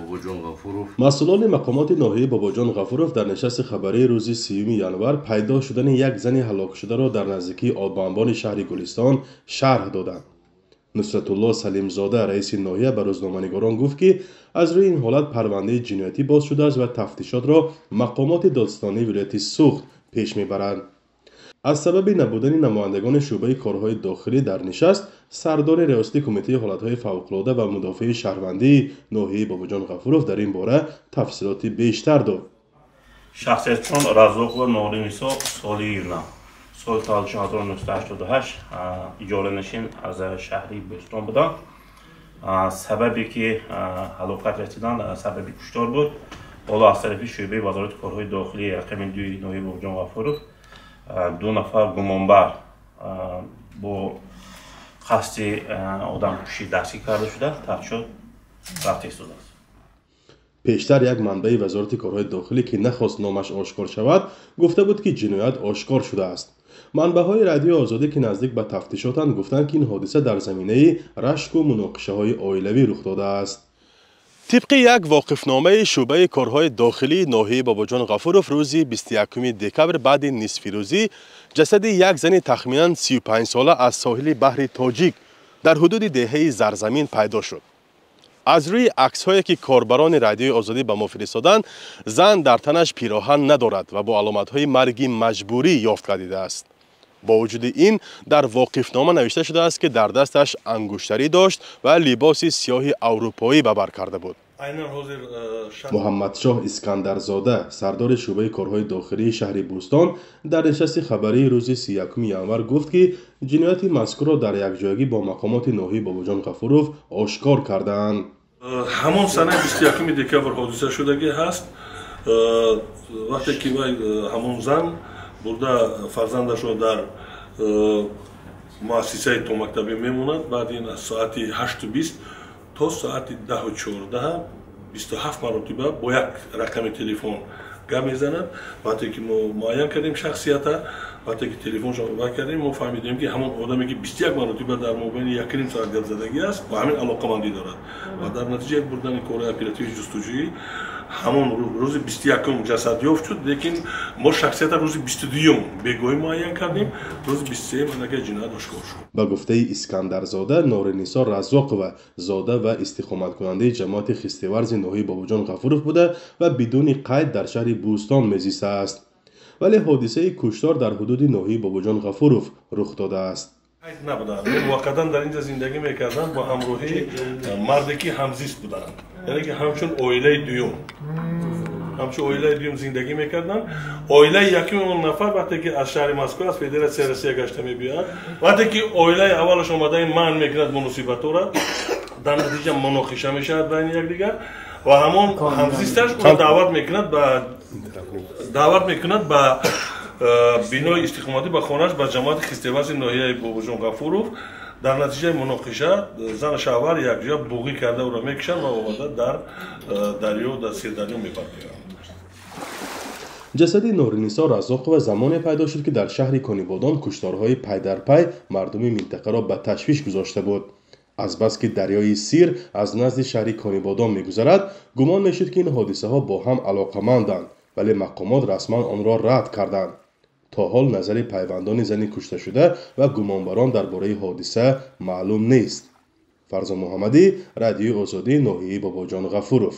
باباجان غفورов مسئولان مقامات ناحیه باباجان غفورov در نشست خبری روز 30 ینور پیدا شدن یک زن هلاک شده را در نزدیکی آبانبان شهر گلستان شرح دادند. نصرت الله سلیم زاده رئیس ناحیه به روزنامه‌نگاران گفت که از روی این حالت پرونده جنایتی باز شده است و تفتیشات را مقامات دادستانی ولایت سوخت پیش میبرند. از سبب نبودن نمایندگان شعبه کارهای داخلی در نشست، سردار ریاستی کمیته حالتهای فوق‌العاده و مدافع شهروندی ناحیه باباجان غفورov در این باره تفصیلات بیشتر داد. شخصیت چون رزاق و نورنیسا سالی ایرنا سال 1988 اجاره نشین از شهری بوستان بودن. سببی که هلاکت رسیدن سببی کشتار بود. حالا از طرف شعبه وزارت کارهای داخلی قمندوی ناحیه باباجان غفورov دو نفر گمانبر با قصد آدمکشی دستگیر کرده شده تفتیشات رفته ایستاده است. پیشتر یک منبع وزارت کارهای داخلی که نخواست نامش آشکار شود گفته بود که جنایت آشکار شده است. منبع‌های رادیو آزادی که نزدیک به تفتیشاتند گفتند که این حادثه در زمینه رشک و مناقشه‌های عائلوی رخ داده است. طبق یک واقفنامه شعبه کارهای داخلی ناحیه باباجان غفورov روز 21 دکبر بعد نصف روزی جسد یک زن تخمیناً 35 ساله از ساحل بحر تاجیک در حدود دهه زرزمین پیدا شد. از روی عکس‌هایی که کاربران رادیو آزادی به ما فرستادند، زن در تنش پیراهن ندارد و با علامت‌های مرگ مجبوری یافت گردیده است. با وجود این در واقفنامه نوشته شده است که در دستش انگشتری داشت و لباس سیاه اروپایی به بر کرده بود. محمد شاه اسکندرزاده سردار شعبه کارهای داخلی شهر بوستان در نشست خبری روز 31 ینور گفت که جنایت مذکور را در یکجایی با مقامات ناحیه باباجان غفورov آشکار کردند. همون سنه 21 دکبر حادثه شدگی هست. وقتی که همون زن برده فرزندش رو در مؤسسه تو مکتبی میموند. بعد این از ساعت 8:20 تا ساعت 10:14 27 مرتبه با یک رقم تلفن گپ میزند. وقتی که ما معاین کردیم شخصیت، وقتی که تلفن شما کردیم ما فهمیدیم که همون آدمی که 21 مرتبه در مابین 1.5 ساعت گپ زدگی است و همین علاقمندی دارد و در نتیجه یک بردن کار اپراتیو جستجویی همون روز 21 جسد یافت شد. لیکن ما شخصیت روز 22 بگوی معین کردیم، روز 23 منگه جنایت آشکار شد. با گفته اسکندرزاده نورنیسا رزاق و زاده و استقامت کننده جماعت خستیورز ناحیه باباجان غفورov بوده و بدون قید در شهر بوستان میزیسته است. ولی حادثه کشتار در حدود ناحیه باباجان غفورov رخ داده است. نبودن واقعا در اینجا زندگی میکردن با همراهی مردی که همزیست بودن، یعنی که همچون عائله دوم زندگی میکردن. عائله یکی اون نفر وقتی که از شهر مسکو از فدراسیون سیاسی گشته میبیاد، وقتی که عائله اولش اومده من میکند مناسبت را در نتیجه مناقشه میشد بین یکدیگر و همون همزیستش اون دعوت میکند به بینای استقامتی به خانه‌اش به جماعت خستیورز ناحیه باباجان غفورov. در نتیجه مناقشه زن شوهر یک جا بوغی کرده او را میکشند و آورده در دریا در سیردریا میپرکند. جسد نورنیسا رزاق و زمانی پیدا شد که در شهر کانیبادان کشتارهای پی در پی مردم منطقه را به تشویش گذاشته بود. از بس که دریای سیر از نزد شهر کانیبادان میگذرد گمان میشد که این حادثه ها با هم علاقمندند، ولی مقامات رسما آن را رد کردند. تا حال نظر پیوندان زن کشته شده و گمانبران درباره حادثه معلوم نیست. فرزان محمدی، رادیو آزادی ناحیه باباجان غفورov.